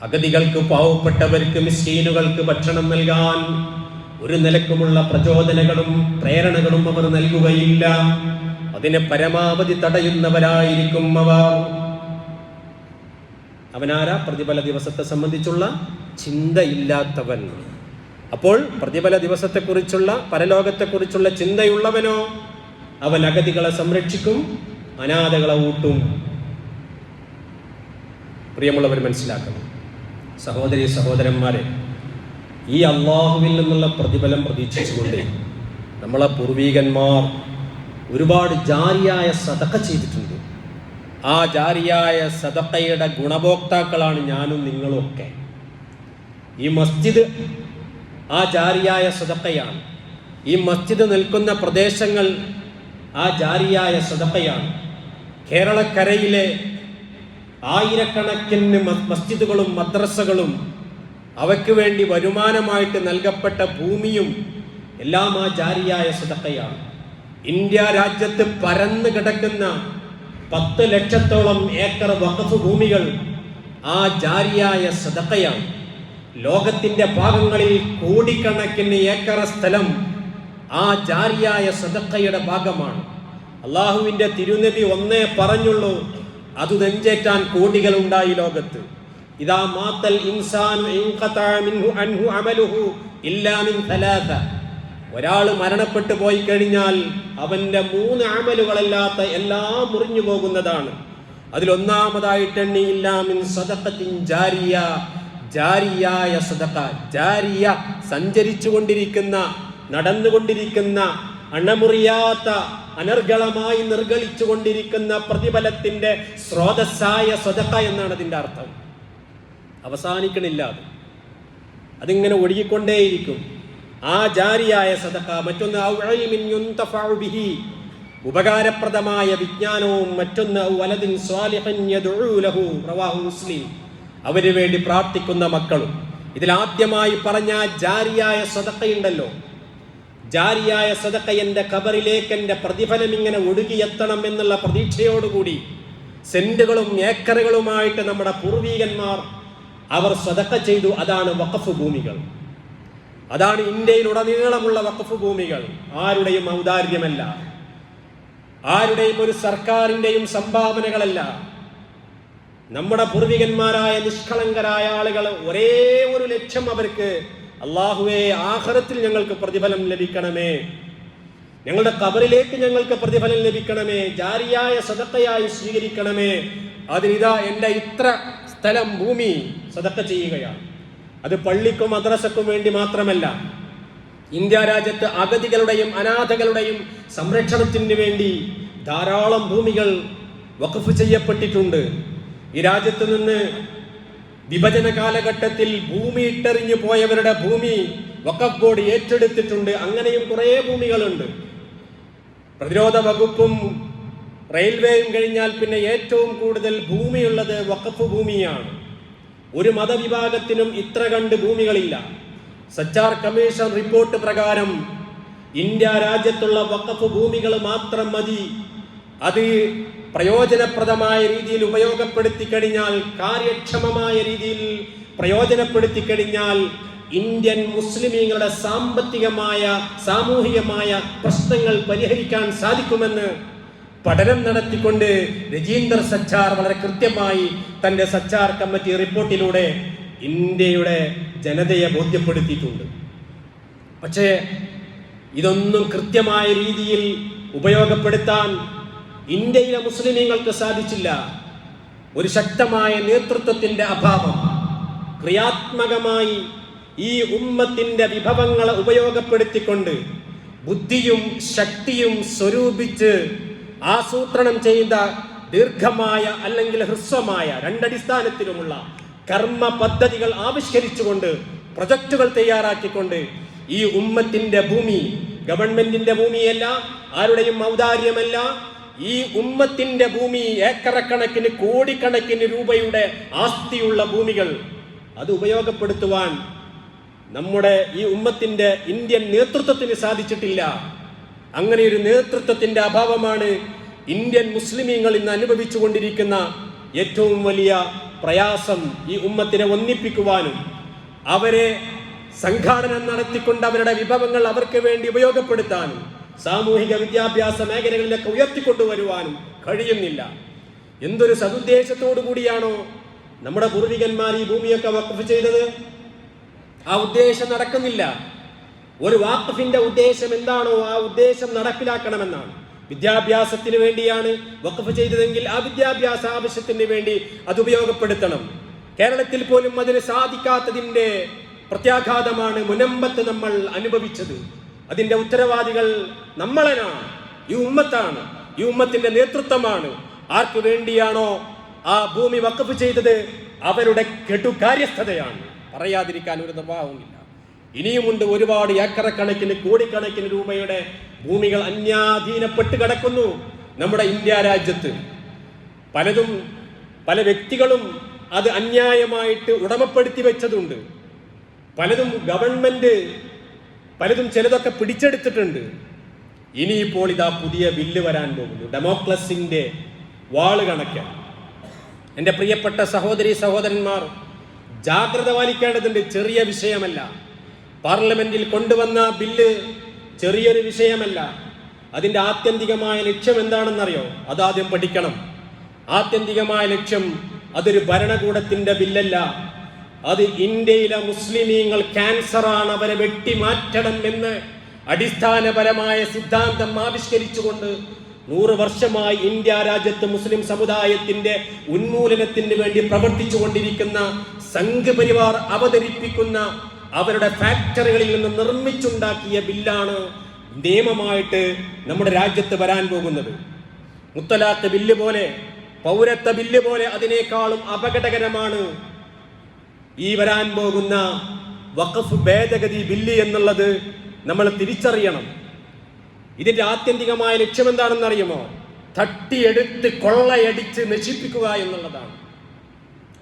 അഗതികൾക്ക്, പാവപ്പെട്ടവർക്ക്, മിസ്കീനുകൾക്ക് ഭക്ഷണം നൽകാൻ ഒരു നിലക്കുമുള്ള പ്രചോദനങ്ങളും പ്രേരണകളും അവർ നൽകുകയില്ല. അതിനെ പരമാവധി തടയുന്നവരായിരിക്കും അവർ. അവനാരാ? പ്രതിഫല ദിവസത്തെ സംബന്ധിച്ചുള്ള ചിന്തയില്ലാത്തവൻ. അപ്പോൾ പ്രതിഫല ദിവസത്തെക്കുറിച്ചുള്ള, പരലോകത്തെക്കുറിച്ചുള്ള ചിന്തയുള്ളവനോ അവൻ അഗതികളെ സംരക്ഷിക്കും, അനാഥകളെ ഊട്ടും. പ്രിയമുള്ളവർ മനസ്സിലാക്കണം. സഹോദരി സഹോദരന്മാരെ, ഈ അള്ളാഹുവിൽ നിന്നുള്ള പ്രതിഫലം പ്രതീക്ഷിച്ചുകൊണ്ട് നമ്മളെ പൂർവീകന്മാർ ഒരുപാട് ജാരിയായ സദഖ ചെയ്തിട്ടുണ്ട്. ആ ജാരിയായ സദഖയുടെ ഗുണഭോക്താക്കളാണ് ഞാനും നിങ്ങളും ഒക്കെ. ഈ മസ്ജിദ് ആ ജാരിയായ സദഖയാണ്. ഈ മസ്ജിദ് നിൽക്കുന്ന പ്രദേശങ്ങൾ ആ ജാരിയായ സദഖയാണ്. കേരളക്കരയിലെ ആയിരക്കണക്കിന് മസ്ജിദുകളും മദ്രസകളും അവയ്ക്ക് വേണ്ടി വരുമാനമായിട്ട് നൽകപ്പെട്ട ഭൂമിയും എല്ലാം ആ ജാരിയായ സദഖയാണ്. ഇന്ത്യ രാജ്യത്ത് പരന്നു കിടക്കുന്ന 10 ലക്ഷത്തോളം ഏക്കർ വഖഫ് ഭൂമികൾ ആ ജാരിയായ സദഖയാണ്. ലോകത്തിന്റെ ഭാഗങ്ങളിൽ കോടിക്കണക്കിന് ഏക്കർ സ്ഥലം ആ ജാരിയായ സദഖയുടെ ഭാഗമാണ്. അള്ളാഹുവിന്റെ തിരുനബി ഒന്നേ പറഞ്ഞുള്ളൂ, അത് നെഞ്ചേറ്റാൻ കോടികൾ ഉണ്ടായി ലോകത്ത്. ഇദാ മാത്തൽ ഇൻസാനു ഇൻഖതഅ മിൻഹു അൻഹു അമലുഹു ഇല്ലാ മിൻ തലാസ. ഒരാൾ മരണപ്പെട്ടു പോയി കഴിഞ്ഞാൽ അവന്റെ 3 അമലുകളല്ലാത്ത എല്ലാം മുറിഞ്ഞു പോകുന്നതാണ്. അതിലൊന്നാമതായിട്ട് എണ്ണി ഇല്ലാ മിൻ സദഖത്തിൻ ജാരിയ. ജാരിയായ സദഖ, ജാരിയ, സഞ്ചരിച്ചു കൊണ്ടിരിക്കുന്ന, നടന്നുകൊണ്ടിരിക്കുന്ന, അണമുറിയാത്ത, അനർഗളമായി നിർഗളിച്ചു കൊണ്ടിരിക്കുന്ന പ്രതിഫലത്തിന്റെ സ്രോതസ്സായ സദഖ എന്നാണ് അതിന്റെ അർത്ഥം. അവസാനിക്കണില്ല, അതിങ്ങനെ ഒഴുകിക്കൊണ്ടേയിരിക്കും. ആ ജാരിയായ സദഖ. മറ്റൊന്ന് ഉപകാരപ്രദമായ വിജ്ഞാനവും, മറ്റൊന്ന് വലദിൻ സ്വാലിഹൻ യദ്ഉ ലഹു, റവാഹു മുസ്ലിം, അവന് വേണ്ടി പ്രാർത്ഥിക്കുന്ന മക്കളും. ഇതിൽ ആദ്യമായി പറഞ്ഞ ജാരിയായ സദഖയുണ്ടല്ലോ, ജാരിയായ സദഖ എന്റെ ഖബറിലേക്ക് എന്റെ പ്രതിഫലം ഇങ്ങനെ ഒഴുകിയെത്തണം എന്നുള്ള പ്രതീക്ഷയോടുകൂടി സെന്റുകളും ഏക്കറുകളുമായിട്ട് നമ്മുടെ പൂർവീകന്മാർ അവർ സദഖ ചെയ്തു. അതാണ് വഖഫ് ഭൂമികൾ. അതാണ് ഇന്ത്യയിലുടനീളമുള്ള വഖഫ് ഭൂമികൾ. ആരുടെയും ഔദാര്യമല്ല, ആരുടെയും ഒരു സർക്കാരിന്റെയും സംഭാവനകളല്ല. നമ്മുടെ പൂർവികന്മാരായ നിഷ്കളങ്കരായ ആളുകൾ ഒരേ ഒരു ലക്ഷ്യം അവർക്ക്, അല്ലാഹുവേ ആഖിറത്തിൽ ഞങ്ങൾക്ക് പ്രതിഫലം ലഭിക്കണമേ, ഞങ്ങളുടെ ഖബറിലേക്ക് ഞങ്ങൾക്ക് പ്രതിഫലം ലഭിക്കണമേ, ജാരിയായ സദഖയായി സ്വീകരിക്കണമേ. അതിനിതാ എൻ്റെ ഇത്ര സ്ഥലം ഭൂമി സദഖ ചെയ്യുകയാണ്. അത് പള്ളിക്കും മദ്രസക്കും വേണ്ടി മാത്രമല്ല, ഇന്ത്യ രാജ്യത്ത് അഗതികളുടെയും അനാഥകളുടെയും സംരക്ഷണത്തിന് വേണ്ടി ധാരാളം ഭൂമികൾ വഖഫ് ചെയ്യപ്പെട്ടിട്ടുണ്ട്. ഈ രാജ്യത്ത് നിന്ന് വിഭജന കാലഘട്ടത്തിൽ ഭൂമി ഇട്ടെറിഞ്ഞു പോയവരുടെ ഭൂമി വഖഫ് ബോർഡ് ഏറ്റെടുത്തിട്ടുണ്ട്. അങ്ങനെയും കുറേ ഭൂമികളുണ്ട്. പ്രതിരോധ വകുപ്പും റെയിൽവേയും കഴിഞ്ഞാൽ പിന്നെ ഏറ്റവും കൂടുതൽ ഭൂമിയുള്ളത് വഖഫ് ഭൂമിയാണ്. ഒരു മതവിഭാഗത്തിനും ഇത്ര കണ്ട് ഭൂമികളില്ല. സച്ചാർ കമ്മീഷൻ റിപ്പോർട്ട് പ്രകാരം ഇന്ത്യ രാജ്യത്തുള്ള വഖഫ് ഭൂമികൾ മാത്രം മതി അത് പ്രയോജനപ്രദമായ രീതിയിൽ ഉപയോഗപ്പെടുത്തി കഴിഞ്ഞാൽ, കാര്യക്ഷമമായ രീതിയിൽ പ്രയോജനപ്പെടുത്തി കഴിഞ്ഞാൽ ഇന്ത്യൻ മുസ്ലിമീങ്ങളുടെ സാമ്പത്തികമായ സാമൂഹികമായ പ്രശ്നങ്ങൾ പരിഹരിക്കാൻ സാധിക്കുമെന്ന് പഠനം നടത്തിക്കൊണ്ട് രജീന്ദർ സച്ചാർ വളരെ കൃത്യമായി തന്റെ സച്ചാർ കമ്മിറ്റി റിപ്പോർട്ടിലൂടെ ഇന്ത്യയുടെ ജനതയെ ബോധ്യപ്പെടുത്തിയിട്ടുണ്ട്. പക്ഷേ ഇതൊന്നും കൃത്യമായ രീതിയിൽ ഉപയോഗപ്പെടുത്താൻ ഇന്ത്യയിലെ മുസ്ലിമീങ്ങൾക്ക് സാധിച്ചില്ല. ഒരു ശക്തമായ നേതൃത്വത്തിന്റെ അഭാവം. ക്രിയാത്മകമായി ഈ ഉമ്മത്തിന്റെ വിഭവങ്ങളെ ഉപയോഗപ്പെടുത്തിക്കൊണ്ട് ബുദ്ധിയും ശക്തിയും സ്വരൂപിച്ച് ആസൂത്രണം ചെയ്ത ദീർഘമായ അല്ലെങ്കിൽ ഹ്രസ്വമായ രണ്ടടിസ്ഥാനത്തിലുമുള്ള കർമ്മ പദ്ധതികൾ ആവിഷ്കരിച്ചുകൊണ്ട് പ്രൊജക്ടുകൾ തയ്യാറാക്കിക്കൊണ്ട് ഈ ഉമ്മത്തിന്റെ ഭൂമി ഗവൺമെന്റിന്റെ ഭൂമിയല്ല, ആരുടെയും ഔദാര്യമല്ല, ഈ ഉമ്മത്തിന്റെ ഭൂമി ഏക്കറക്കണക്കിന് കോടിക്കണക്കിന് രൂപയുടെ ആസ്തിയുള്ള ഭൂമികൾ അത് ഉപയോഗപ്പെടുത്തുവാൻ നമ്മുടെ ഈ ഉമ്മത്തിന്റെ ഇന്ത്യൻ നേതൃത്വത്തിന് സാധിച്ചിട്ടില്ല. അങ്ങനെ ഒരു നേതൃത്വത്തിന്റെ അഭാവമാണ് ഇന്ത്യൻ മുസ്ലിമീങ്ങൾ ഇന്ന് അനുഭവിച്ചു കൊണ്ടിരിക്കുന്ന ഏറ്റവും വലിയ പ്രയാസം. ഈ ഉമ്മത്തിനെ ഒന്നിപ്പിക്കുവാനും അവരെ സംഘാടനം നടത്തിക്കൊണ്ട് അവരുടെ വിഭവങ്ങൾ അവർക്ക് വേണ്ടി ഉപയോഗപ്പെടുത്താനും സാമൂഹിക വിദ്യാഭ്യാസ മേഖലകളിലൊക്കെ ഉയർത്തിക്കൊണ്ടുവരുവാനും കഴിയുന്നില്ല. എന്തൊരു സതുദ്ദേശത്തോടു കൂടിയാണോ നമ്മുടെ പൂർവികന്മാർ ഈ ഭൂമിയൊക്കെ വഖഫ് ചെയ്തത്, ആ ഉദ്ദേശം നടക്കുന്നില്ല. ഒരു വാഖഫിന്റെ ഉദ്ദേശം എന്താണോ ആ ഉദ്ദേശം നടപ്പിലാക്കണമെന്നാണ്. വിദ്യാഭ്യാസത്തിന് വേണ്ടിയാണ് വഖഫ് ചെയ്തതെങ്കിൽ ആ വിദ്യാഭ്യാസ ആവശ്യത്തിന് വേണ്ടി അത് ഉപയോഗപ്പെടുത്തണം. കേരളത്തിൽ പോലും അതിന് സാധിക്കാത്തതിന്റെ പ്രത്യാഘാതമാണ് മുനമ്പത്ത് നമ്മൾ അനുഭവിച്ചത്. അതിന്റെ ഉത്തരവാദികൾ നമ്മളാണ്, ഈ ഉമ്മത്താണ്, ഈ ഉമ്മത്തിന്റെ നേതൃത്വമാണ്. ആർക്ക് വേണ്ടിയാണോ ആ ഭൂമി വഖഫ് ചെയ്തത് അവരുടെ കെടുകാര്യസ്ഥതയാണ്. പറയാതിരിക്കാൻ ഒരു നിർവാഹവുമില്ല. ഇനിയുമുണ്ട് ഒരുപാട് ഏക്കറക്കണക്കിന് കോടിക്കണക്കിന് രൂപയുടെ ഭൂമികൾ അന്യാധീനപ്പെട്ട് കിടക്കുന്നു നമ്മുടെ ഇന്ത്യ രാജ്യത്ത്. പലതും പല വ്യക്തികളും അത് അന്യായമായിട്ട് ഉടമപ്പെടുത്തി വെച്ചതുണ്ട്. പലതും ഗവൺമെന്റ് ചിലതൊക്കെ പിടിച്ചെടുത്തിട്ടുണ്ട്. ഇനിയിപ്പോൾ ഇതാ പുതിയ ബില്ല് വരാൻ പോകുന്നു, ഡെമോക്രസിന്റെ വാള് കണക്കാൻ. എൻ്റെ പ്രിയപ്പെട്ട സഹോദരി സഹോദരന്മാർ, ജാഗ്രത പാലിക്കേണ്ടതുണ്ട്. ചെറിയ വിഷയമല്ല. പാർലമെന്റിൽ കൊണ്ടുവന്ന ബില്ല് ചെറിയൊരു വിഷയമല്ല. അതിന്റെ ആത്യന്തികമായ ലക്ഷ്യം എന്താണെന്നറിയോ? അതാദ്യം പഠിക്കണം. ആത്യന്തികമായ ലക്ഷ്യം അതൊരു ഭരണകൂടത്തിന്റെ ബില്ലല്ല. അത് ഇന്ത്യയിലെ മുസ്ലിമീങ്ങൾ ക്യാൻസറാണ്, അവരെ വെട്ടിമാറ്റണം എന്ന് അടിസ്ഥാനപരമായ സിദ്ധാന്തം ആവിഷ്കരിച്ചുകൊണ്ട് 100 വർഷമായി ഇന്ത്യ രാജ്യത്ത് മുസ്ലിം സമുദായത്തിന്റെ ഉന്മൂലനത്തിന് വേണ്ടി പ്രവർത്തിച്ചു കൊണ്ടിരിക്കുന്ന സംഘ് പരിവാർ അവതരിപ്പിക്കുന്ന അവരുടെ ഫാക്ടറികളിൽ നിന്ന് നിർമ്മിച്ചുണ്ടാക്കിയ ബില്ലാണ് നിയമമായിട്ട് നമ്മുടെ രാജ്യത്ത് വരാൻ പോകുന്നത്. മുത്തലാഖ് ബില്ല് പോലെ, പൗരത്വ ബില്ല് പോലെ അതിനേക്കാളും അപകടകരമാണ് ഈ വരാൻ പോകുന്ന വഖഫ് ഭേദഗതി ബില്ല് എന്നുള്ളത് നമ്മൾ തിരിച്ചറിയണം. ഇതിന്റെ ആത്യന്തികമായ ലക്ഷ്യം എന്താണെന്ന് അറിയുമോ? തട്ടിയെടുത്ത് കൊള്ളയടിച്ച് നശിപ്പിക്കുക എന്നുള്ളതാണ്.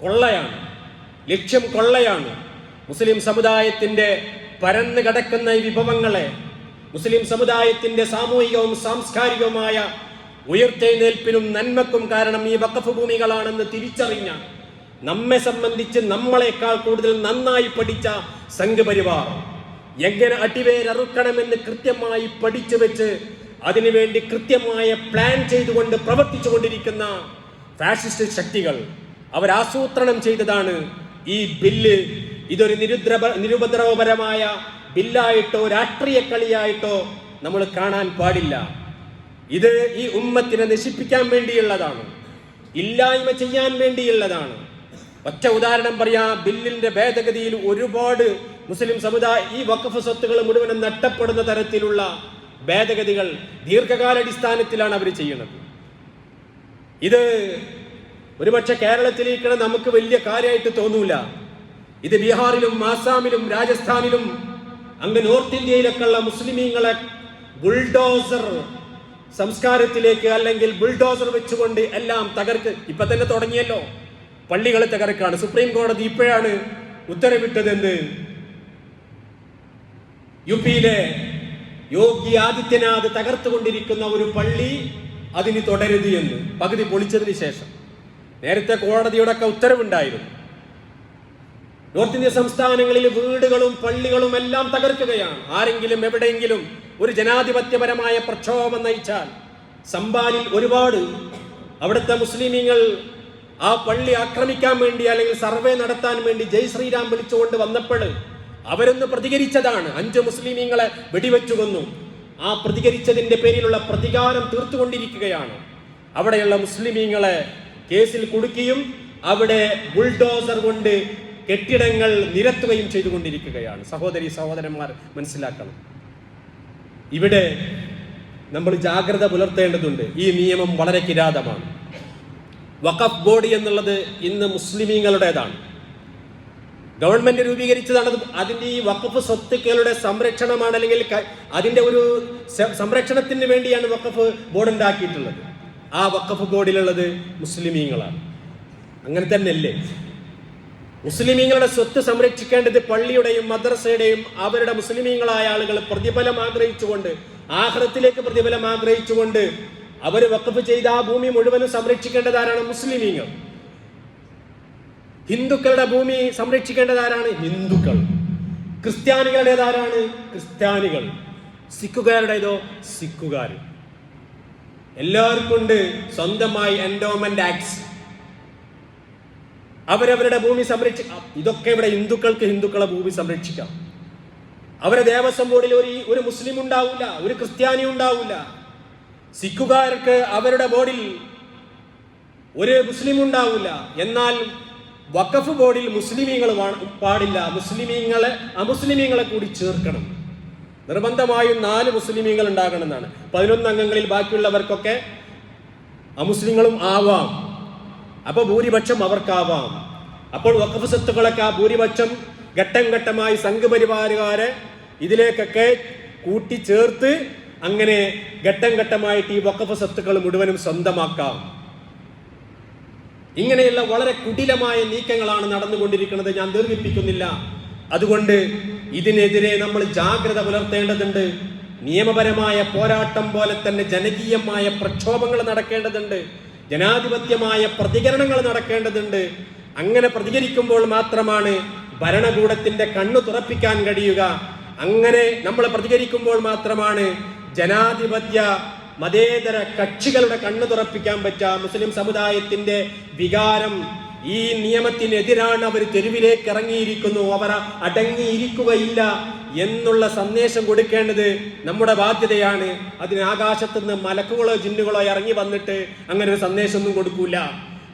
കൊള്ളയാണ് ലക്ഷ്യം, കൊള്ളയാണ്. മുസ്ലിം സമുദായത്തിന്റെ പരന്നു കിടക്കുന്ന ഈ വിഭവങ്ങളെ, മുസ്ലിം സമുദായത്തിന്റെ സാമൂഹികവും സാംസ്കാരികവുമായ ഉയർത്തെഴുന്നേൽപ്പിനും നന്മക്കും കാരണം ഈ വഖഫ് ഭൂമികളാണെന്ന് തിരിച്ചറിഞ്ഞ, നമ്മെ സംബന്ധിച്ച് നമ്മളെക്കാൾ കൂടുതൽ നന്നായി പഠിച്ച സംഘ് പരിവാർ എങ്ങനെ അടിവേരറുക്കണമെന്ന് കൃത്യമായി പഠിച്ചു വെച്ച് അതിനുവേണ്ടി കൃത്യമായ പ്ലാൻ ചെയ്തുകൊണ്ട് പ്രവർത്തിച്ചു കൊണ്ടിരിക്കുന്ന ഫാഷിസ്റ്റ് ശക്തികൾ അവരാസൂത്രണം ചെയ്തതാണ് ഈ ബില്ല്. ഇതൊരു നിരുപദ്രവപരമായ ബില്ലായിട്ടോ രാഷ്ട്രീയ കളിയായിട്ടോ നമ്മൾ കാണാൻ പാടില്ല. ഇത് ഈ ഉമ്മത്തിനെ നശിപ്പിക്കാൻ വേണ്ടിയുള്ളതാണ്, ഇല്ലായ്മ ചെയ്യാൻ വേണ്ടിയുള്ളതാണ്. ഒറ്റ ഉദാഹരണം പറയാം. ബില്ലിന്റെ ഭേദഗതിയിൽ ഒരുപാട് മുസ്ലിം സമുദായ ഈ വഖഫ് സ്വത്തുകൾ മുഴുവനും നഷ്ടപ്പെടുന്ന തരത്തിലുള്ള ഭേദഗതികൾ ദീർഘകാലാടിസ്ഥാനത്തിലാണ് അവർ ചെയ്യുന്നത്. ഇത് ഒരുപക്ഷെ കേരളത്തിലേക്കാണ് നമുക്ക് വലിയ കാര്യമായിട്ട് തോന്നൂല. ഇത് ബീഹാറിലും ആസാമിലും രാജസ്ഥാനിലും അങ്ങ് നോർത്ത് ഇന്ത്യയിലൊക്കെയുള്ള മുസ്ലിമീങ്ങളെ ബുൾഡോസർ സംസ്കാരത്തിലേക്ക്, അല്ലെങ്കിൽ ബുൾഡോസർ വെച്ചുകൊണ്ട് എല്ലാം തകർക്ക്. ഇപ്പൊ തന്നെ തുടങ്ങിയല്ലോ, പള്ളികൾ തകർക്കാണ്. സുപ്രീം കോടതി ഇപ്പോഴാണ് ഉത്തരവിട്ടതെന്ന്. യു പിയിലെ യോഗി ആദിത്യനാഥ് തകർത്തുകൊണ്ടിരിക്കുന്ന ഒരു പള്ളി അതിന് തുടരുത് എന്ന്, പകുതി പൊളിച്ചതിന് ശേഷം. നേരത്തെ കോടതിയുടെ ഒക്കെ ഉത്തരവുണ്ടായിരുന്നു. നോർത്ത് ഇന്ത്യ സംസ്ഥാനങ്ങളിൽ വീടുകളും പള്ളികളും എല്ലാം തകർക്കുകയാണ്. ആരെങ്കിലും എവിടെയെങ്കിലും ഒരു ജനാധിപത്യപരമായ പ്രക്ഷോഭം നയിച്ചാൽ, സംബാലിൽ ഒരുപാട് അവിടുത്തെ മുസ്ലിമീങ്ങൾ ആ പള്ളി ആക്രമിക്കാൻ വേണ്ടി അല്ലെങ്കിൽ സർവേ നടത്താൻ വേണ്ടി ജയ് ശ്രീരാം വിളിച്ചുകൊണ്ട് വന്നപ്പോൾ അവരൊന്ന് പ്രതികരിച്ചതാണ്. 5 മുസ്ലിമീങ്ങളെ വെടിവെച്ചു കൊന്നു. ആ പ്രതികരിച്ചതിന്റെ പേരിലുള്ള പ്രതികാരം തീർത്തുകൊണ്ടിരിക്കുകയാണ്. അവിടെയുള്ള മുസ്ലിമീങ്ങളെ കേസിൽ കുടുക്കിയും അവിടെ ബുൾഡോസർ കൊണ്ട് കെട്ടിടങ്ങൾ നിരത്തുകയും ചെയ്തുകൊണ്ടിരിക്കുകയാണ്. സഹോദരി സഹോദരന്മാർ മനസ്സിലാക്കണം, ഇവിടെ നമ്മൾ ജാഗ്രത പുലർത്തേണ്ടതുണ്ട്. ഈ നിയമം വളരെ കിരാതമാണ്. വഖഫ് ബോർഡ് എന്നുള്ളത് ഇന്ന് മുസ്ലിമീങ്ങളുടേതാണ്. ഗവൺമെന്റ് രൂപീകരിച്ചതാണ്. അതിന്റെ ഈ വഖഫ് സ്വത്തുക്കളുടെ സംരക്ഷണമാണ്, അല്ലെങ്കിൽ അതിന്റെ ഒരു സംരക്ഷണത്തിന് വേണ്ടിയാണ് വഖഫ് ബോർഡ് ഉണ്ടാക്കിയിട്ടുള്ളത്. ആ വഖഫ് ബോർഡിലുള്ളത് മുസ്ലിമീങ്ങളാണ്. അങ്ങനെ തന്നെയല്ലേ? മുസ്ലിമീങ്ങളുടെ സ്വത്ത് സംരക്ഷിക്കേണ്ടത് പള്ളിയുടെയും മദ്രസയുടെയും അവരുടെ മുസ്ലിമീങ്ങളായ ആളുകൾ പ്രതിഫലം ആഗ്രഹിച്ചുകൊണ്ട്, ആഖിറത്തിലേക്ക് പ്രതിഫലം ആഗ്രഹിച്ചുകൊണ്ട് അവർ വഖഫ് ചെയ്ത ആ ഭൂമി മുഴുവനും സംരക്ഷിക്കേണ്ടതാരാണ്? മുസ്ലിമീങ്ങൾ. ഹിന്ദുക്കളുടെ ഭൂമി സംരക്ഷിക്കേണ്ടതാരാണ്? ഹിന്ദുക്കൾ. ക്രിസ്ത്യാനികളുടേതാരാണ്? ക്രിസ്ത്യാനികൾ. സിഖുകാരുടേതോ? സിഖുകാർ. എല്ലാവർക്കും ഉണ്ട് സ്വന്തമായി എൻഡോമെന്റ് ആക്ട്സ്. അവരവരുടെ ഭൂമി ഇതൊക്കെ ഇവിടെ ഹിന്ദുക്കൾക്ക് ഹിന്ദുക്കളെ ഭൂമി സംരക്ഷിക്കാം. അവരെ ദേവസ്വം ബോർഡിൽ ഒരു മുസ്ലിം ഉണ്ടാവില്ല, ഒരു ക്രിസ്ത്യാനി ഉണ്ടാവില്ല. സിഖുകാർക്ക് അവരുടെ ബോർഡിൽ ഒരു മുസ്ലിം ഉണ്ടാവില്ല. എന്നാൽ വഖഫ് ബോർഡിൽ മുസ്ലിമീങ്ങൾ പാടില്ല. അമുസ്ലിമീങ്ങളെ കൂടി ചേർക്കണം. നിർബന്ധമായും 4 മുസ്ലിമീങ്ങൾ ഉണ്ടാകണം എന്നാണ്. 11 അംഗങ്ങളിൽ ബാക്കിയുള്ളവർക്കൊക്കെ അമുസ്ലിങ്ങളും ആവാം. അപ്പൊ ഭൂരിപക്ഷം അവർക്കാവാം. അപ്പോൾ വഖഫ് സ്വത്തുക്കളൊക്കെ ആ ഭൂരിപക്ഷം ഘട്ടം ഘട്ടമായി സംഘപരിവാറുകാരെ ഇതിലേക്കൊക്കെ കൂട്ടിച്ചേർത്ത് അങ്ങനെ ഘട്ടം ഘട്ടമായിട്ട് ഈ വഖഫ് സ്വത്തുക്കൾ മുഴുവനും സ്വന്തമാക്കാം. ഇങ്ങനെയുള്ള വളരെ കുടിലമായ നീക്കങ്ങളാണ് നടന്നുകൊണ്ടിരിക്കുന്നത്. ഞാൻ ദീർഘിപ്പിക്കുന്നില്ല. അതുകൊണ്ട് ഇതിനെതിരെ നമ്മൾ ജാഗ്രത പുലർത്തേണ്ടതുണ്ട്. നിയമപരമായ പോരാട്ടം പോലെ തന്നെ ജനകീയമായ പ്രക്ഷോഭങ്ങൾ നടക്കേണ്ടതുണ്ട്. ജനാധിപത്യമായ പ്രതികരണങ്ങൾ നടക്കേണ്ടതുണ്ട്. അങ്ങനെ പ്രതികരിക്കുമ്പോൾ മാത്രമാണ് ഭരണകൂടത്തിന്റെ കണ്ണു തുറപ്പിക്കാൻ കഴിയുക. അങ്ങനെ നമ്മൾ പ്രതികരിക്കുമ്പോൾ മാത്രമാണ് ജനാധിപത്യ മതേതര കക്ഷികളുടെ കണ്ണു തുറപ്പിക്കാൻ പറ്റുക. മുസ്ലിം സമുദായത്തിന്റെ വികാരം ഈ നിയമത്തിനെതിരാണ്. അവർ തെരുവിലേക്ക് ഇറങ്ങിയിരിക്കുന്നു, അവർ അടങ്ങിയിരിക്കുകയില്ല എന്നുള്ള സന്ദേശം കൊടുക്കേണ്ടത് നമ്മുടെ ബാധ്യതയാണ്. അതിന് ആകാശത്തുനിന്ന് മലക്കുകളോ ജിന്നുകളോ ഇറങ്ങി വന്നിട്ട് അങ്ങനെ ഒരു സന്ദേശമൊന്നും കൊടുക്കൂല.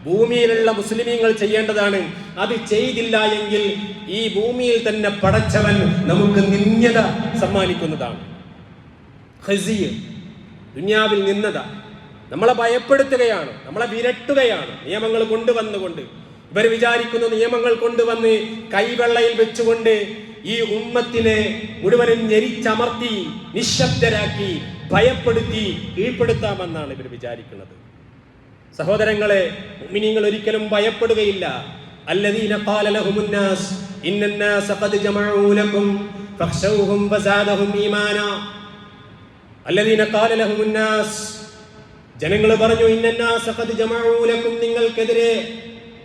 ഭൂമിയിലുള്ള മുസ്ലിമീങ്ങൾ ചെയ്യേണ്ടതാണ്. അത് ചെയ്തില്ല എങ്കിൽ ഈ ഭൂമിയിൽ തന്നെ പടച്ചവൻ നമുക്ക് നിന്യത സമ്മാനിക്കുന്നതാണ്. ദുനിയാവിൽ നിന്നത നമ്മളെ ഭയപ്പെടുത്തുകയാണ്, നമ്മളെ വിരട്ടുകയാണ് നിയമങ്ങൾ കൊണ്ടുവന്നുകൊണ്ട്. ഇവർ വിചാരിക്കുന്ന നിയമങ്ങൾ കൊണ്ടുവന്ന് കൈവെള്ളയിൽ വെച്ചുകൊണ്ട് ഈ ഉമ്മത്തിനെ മുഴുവനും ഞെരിച്ചമർത്തി നിശബ്ദരാക്കി ഭയപ്പെടുത്തി കീഴ്പ്പെടുത്താമെന്നാണ് ഇവർ വിചാരിക്കുന്നത്. സഹോദരങ്ങളെ, മുഅ്മിനീങ്ങൾ ഒരിക്കലും ഭയപ്പെടുകയില്ല. അല്ലദീന ഖാല ലഹുമുന്നാസ് ഇന്നന്നാസ ഖദ് ജമഉ ലക്കും ഫഖ്ശൗഹും ഫസാദഹും ഈമാനാ. അല്ലദീന ഖാല ലഹുമുന്നാസ്, ജനങ്ങൾ പറഞ്ഞു, ഇന്നന്നാസ ഖദ് ജമഉ ലക്കും, നിങ്ങൾക്കെതിരെ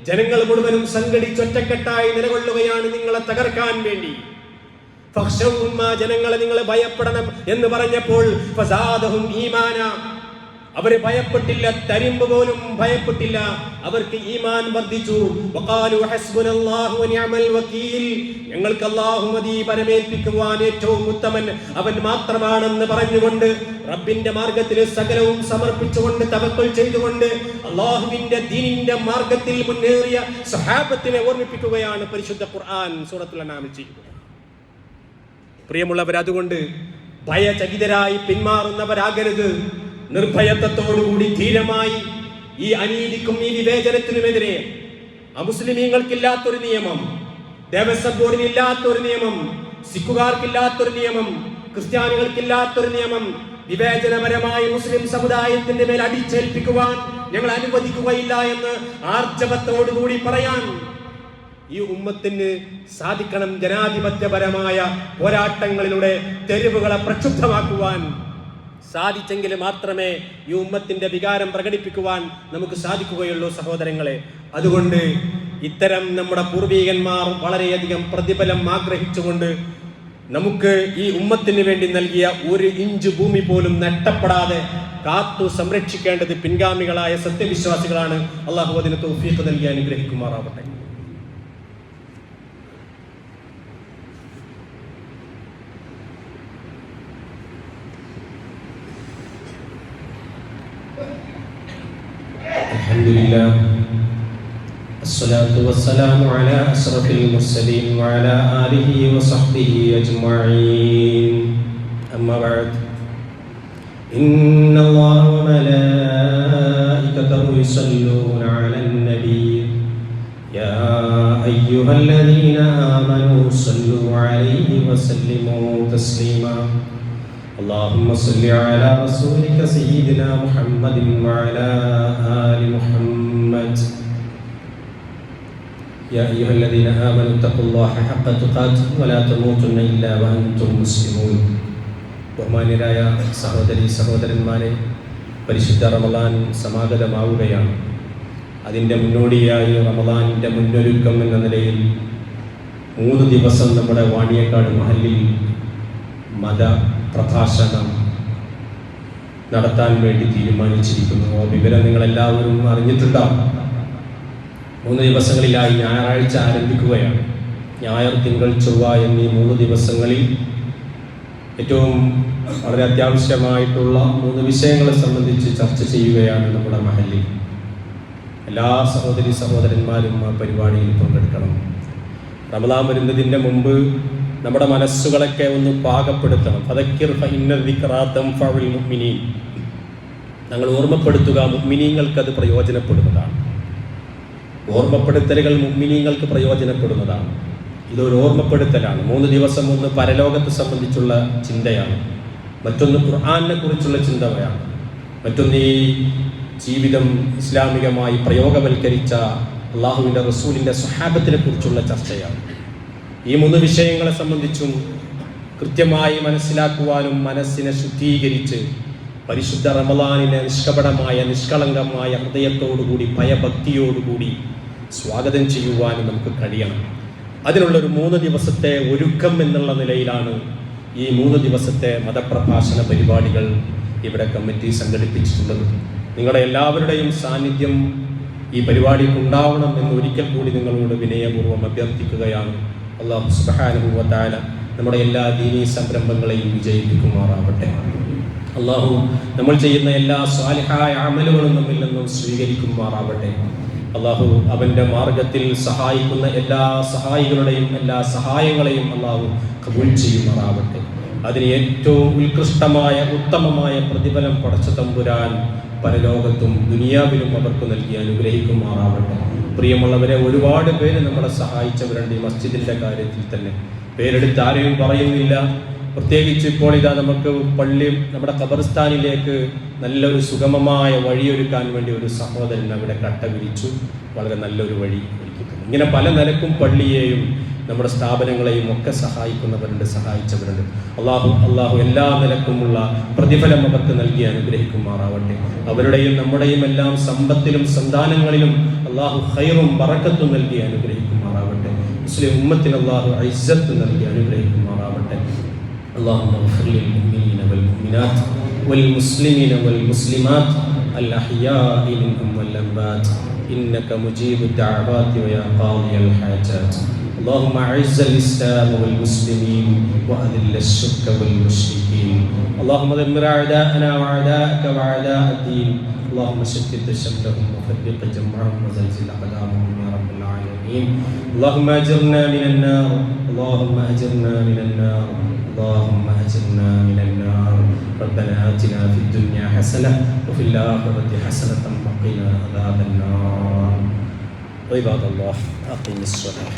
ജനങ്ങൾ മുഴുവനും സംഘടിച്ചൊറ്റക്കെട്ടായി നിലകൊള്ളുകയാണ് നിങ്ങളെ തകർക്കാൻ വേണ്ടി. ഫഖ്ശൗഹും, ജനങ്ങളെ നിങ്ങൾ ഭയപ്പെടണം എന്ന് പറഞ്ഞപ്പോൾ ഫസാദഹും ഈമാനാ, അവര് ഭയപ്പെട്ടില്ല, തരിമ്പ് പോലും ഭയപ്പെട്ടില്ല, അവർക്ക് ഈമാൻ വർദ്ധിച്ചു. വഖാലു ഹസ്ബുനല്ലാഹു വനിഅമൽ വകീൽ, ഞങ്ങൾക്ക് അല്ലാഹു മതി, പരമേൽപ്പിക്കുവാൻ ഏറ്റവും ഉത്തമൻ അവൻ മാത്രമാണെന്ന് പറഞ്ഞുകൊണ്ട് റബ്ബിന്റെ മാർഗത്തിൽ സകലവും സമർപ്പിച്ചുകൊണ്ട് തവക്കുൽ ചെയ്തുകൊണ്ട് അല്ലാഹുവിന്റെ ദീനിന്റെ മാർഗത്തിൽ മുന്നേറിയ സ്വഹാബത്തിനെ ഓർമ്മിപ്പിക്കുകയാണ് പരിശുദ്ധ ഖുർആൻ സൂറത്തുൽ അൻആമിൽ ചെയ്യുന്നത്. പ്രിയമുള്ളവർ, അതുകൊണ്ട് ഭയചകിതരായി പിന്മാറുന്നവരാകരുത്. നിർഭയത്വത്തോടുകൂടി ധീരമായി ഈ അനീതിക്കും ഈ വിവേചനത്തിനുമെതിരെ അമുസ്ലിമീങ്ങൾക്കില്ലാത്തൊരു നിയമം, ദേവസ്വം ബോർഡിനില്ലാത്തൊരു നിയമം, സിഖുകാർക്കില്ലാത്തൊരു നിയമം, ക്രിസ്ത്യാനികൾക്കില്ലാത്തൊരു നിയമം വിവേചനപരമായി മുസ്ലിം സമുദായത്തിന്റെ മേൽ അടിച്ചേൽപ്പിക്കുവാൻ ഞങ്ങൾ അനുവദിക്കുകയില്ല എന്ന് ആർജവത്തോടുകൂടി പറയാൻ ഈ ഉമ്മത്തിന് സാധിക്കണം. ജനാധിപത്യപരമായ പോരാട്ടങ്ങളിലൂടെ തെരുവുകളെ പ്രക്ഷുബ്ധമാക്കുവാൻ സാധിച്ചെങ്കിൽ മാത്രമേ ഈ ഉമ്മത്തിന്റെ വികാരം പ്രകടിപ്പിക്കുവാൻ നമുക്ക് സാധിക്കുകയുള്ളൂ സഹോദരങ്ങളെ. അതുകൊണ്ട് ഇത്തരം നമ്മുടെ പൂർവീകന്മാർ വളരെയധികം പ്രതിഫലം ആഗ്രഹിച്ചുകൊണ്ട് നമുക്ക് ഈ ഉമ്മത്തിന് വേണ്ടി നൽകിയ 1 ഇഞ്ച് ഭൂമി പോലും നഷ്ടപ്പെടാതെ കാത്തു സംരക്ഷിക്കേണ്ടത് പിൻഗാമികളായ സത്യവിശ്വാസികളാണ്. അള്ളാഹു അതിന് തൗഫീഖ് നൽകി അനുഗ്രഹിക്കുമാറാവട്ടെ. അൽഹംദുലില്ലാഹ് الصلاة والسلام على أشرف المرسلين وعلى آله وصحبه أجمعين أما بعد إن الله وملائكته يصلون على النبي يا أيها الذين آمنوا صلوا عليه وسلموا تسليما اللهم صل على رسولك سيدنا محمد وعلى آل محمد يا أيها الذين آمنوا اتقوا الله حق تقاته ولا تموتن إلا وأنتم مسلمون. ബഹുമാന്യരായ സഹോദരന്മാരെ, പരിശുദ്ധ റമളാൻ സമാഗതമാവുകയാണ്. അതിൻ്റെ മുന്നോടിയായി റമളാനിൻ്റെ മുന്നൊരുക്കം എന്ന നിലയിൽ 3 ദിവസം നമ്മുടെ വാണിയക്കാട് മഹല്ലിൽ മത പ്രഭാഷണം നടത്താൻ വേണ്ടി തീരുമാനിച്ചിരിക്കുന്നു. വിവരം നിങ്ങളെല്ലാവരും അറിഞ്ഞിട്ടുണ്ടാവും. 3 ദിവസങ്ങളിലായി ഞായറാഴ്ച ആരംഭിക്കുകയാണ്. ഞായർ, തിങ്കൾ, ചൊവ്വ എന്നീ 3 ദിവസങ്ങളിൽ ഏറ്റവും വളരെ അത്യാവശ്യമായിട്ടുള്ള 3 വിഷയങ്ങളെ സംബന്ധിച്ച് ചർച്ച ചെയ്യുകയാണ് നമ്മുടെ മഹല്ലിൽ. എല്ലാ സഹോദരന്മാരും ആ പരിപാടിയിൽ പങ്കെടുക്കണം. റമളാൻ വരുന്നതിൻ്റെ മുമ്പ് നമ്മുടെ മനസ്സുകളൊക്കെ ഒന്ന് പാകപ്പെടുത്തണം. ഫദക്കിർ ഫഇന്ന ദിക്റാ തൻഫഉൽ മുഅ്മിനീൻ. ഞങ്ങൾ ഓർമ്മപ്പെടുത്തുക, മുഅ്മിനീങ്ങൾക്ക് അത് പ്രയോജനപ്പെടുന്നതാണ്. ഓർമ്മപ്പെടുത്തലുകൾ മുഅ്മിനീങ്ങൾക്ക് പ്രയോജനപ്പെടുന്നതാണ്. ഇതൊരു ഓർമ്മപ്പെടുത്തലാണ്. 3 ദിവസം ഒന്ന് പരലോകത്തെ സംബന്ധിച്ചുള്ള ചിന്തയാണ്, മറ്റൊന്ന് ഖുർആനെ കുറിച്ചുള്ള ചിന്തയാണ്, മറ്റൊന്ന് ഈ ജീവിതം ഇസ്ലാമികമായി പ്രയോഗവൽക്കരിച്ച അള്ളാഹുവിൻ്റെ റസൂലിൻ്റെ സ്വഹാബത്തിനെ കുറിച്ചുള്ള ചർച്ചയാണ്. ഈ 3 വിഷയങ്ങളെ സംബന്ധിച്ചും കൃത്യമായി മനസ്സിലാക്കുവാനും മനസ്സിനെ ശുദ്ധീകരിച്ച് പരിശുദ്ധ റമളാനിനെ നിഷ്കപടമായ നിഷ്കളങ്കമായ ഹൃദയത്തോടുകൂടി ഭയഭക്തിയോടുകൂടി സ്വാഗതം ചെയ്യുവാനും നമുക്ക് കഴിയണം. അതിനുള്ളൊരു 3 ദിവസത്തെ ഒരുക്കം എന്നുള്ള നിലയിലാണ് ഈ 3 ദിവസത്തെ മതപ്രഭാഷണ പരിപാടികൾ ഇവിടെ കമ്മിറ്റി സംഘടിപ്പിച്ചിട്ടുള്ളത്. നിങ്ങളുടെ എല്ലാവരുടെയും സാന്നിധ്യം ഈ പരിപാടിക്ക് ഉണ്ടാവണം എന്ന് ഒരിക്കൽ കൂടി നിങ്ങളോട് വിനയപൂർവ്വം അഭ്യർത്ഥിക്കുകയാണ്. അല്ലാഹു സുബ്ഹാനഹു വ തആല നമ്മുടെ എല്ലാ ദീനീ സംരംഭങ്ങളെയും വിജയിപ്പിക്കുമാറാവട്ടെ. അല്ലാഹു നമ്മൾ ചെയ്യുന്ന എല്ലാ സ്വാലിഹായ അമലുകളും നമ്മിൽ നിന്നും സ്വീകരിക്കുമാറാവട്ടെ. അല്ലാഹു അവൻ്റെ മാർഗത്തിൽ സഹായിക്കുന്ന എല്ലാ സഹായികളുടെയും എല്ലാ സഹായങ്ങളെയും അല്ലാഹു കബൂൽ ചെയ്യുമാറാവട്ടെ. അതിന് ഏറ്റവും ഉത്കൃഷ്ടമായ ഉത്തമമായ പ്രതിഫലം പടച്ച തമ്പുരാൻ പരലോകത്തും ദുനിയാവിലും അവർക്ക് നൽകി അനുഗ്രഹിക്കുമാറാവട്ടെ. പ്രിയമുള്ളവരെ, ഒരുപാട് പേര് നമ്മളെ സഹായിച്ചവരുണ്ട് ഈ മസ്ജിദിൻ്റെ കാര്യത്തിൽ തന്നെ. പേരെടുത്ത് ആരെയും പറയുന്നില്ല. പ്രത്യേകിച്ച് ഇപ്പോൾ ഇതാ നമുക്ക് പള്ളി, നമ്മുടെ ഖബർസ്ഥാനിലേക്ക് നല്ലൊരു സുഗമമായ വഴിയൊരുക്കാൻ വേണ്ടി ഒരു സഹോദരൻ അവിടെ കട്ട വിരിച്ചു. വളരെ നല്ലൊരു വഴി ഒരുക്കിയിട്ടുണ്ട്. ഇങ്ങനെ പല നിലക്കും പള്ളിയെയും നമ്മുടെ സ്ഥാപനങ്ങളെയും ഒക്കെ സഹായിച്ചവരുണ്ട്. അള്ളാഹു എല്ലാ നിലക്കുമുള്ള പ്രതിഫലം അവർക്ക് നൽകി അനുഗ്രഹിക്കുമാറാവട്ടെ. അവരുടെയും നമ്മുടെയും എല്ലാം സമ്പത്തിലും സന്താനങ്ങളിലും അള്ളാഹു ഖൈറും ബറക്കത്തും നൽകി അനുഗ്രഹിക്കുമാറാവട്ടെ. മുസ്ലിം ഉമ്മത്തിന് അള്ളാഹു ഇസ്സത്ത് നൽകി അനുഗ്രഹിക്കുമാറാവട്ടെ. اللهم اغفر للمؤمنين والمؤمنات والمسلمين والمسلمات الأحياء منهم والأموات إنك مجيب الدعوات ويا قاضي الحاجات. اللهم أعز الإسلام والمسلمين وأذل الشرك والمشركين. اللهم دمر أعداءنا وأعداءك وأعداء الدين. اللهم شتت شملهم وفرق جمعهم وزلزل أقدامهم يا رب العالمين. اللهم أجرنا من النار. اللهم أجرنا من النار. اللهم أجرنا من النار. ربنا آتنا في الدنيا حسنة وفي الآخرة حسنة وقنا عذاب النار. عباد الله أقيموا الصلاة.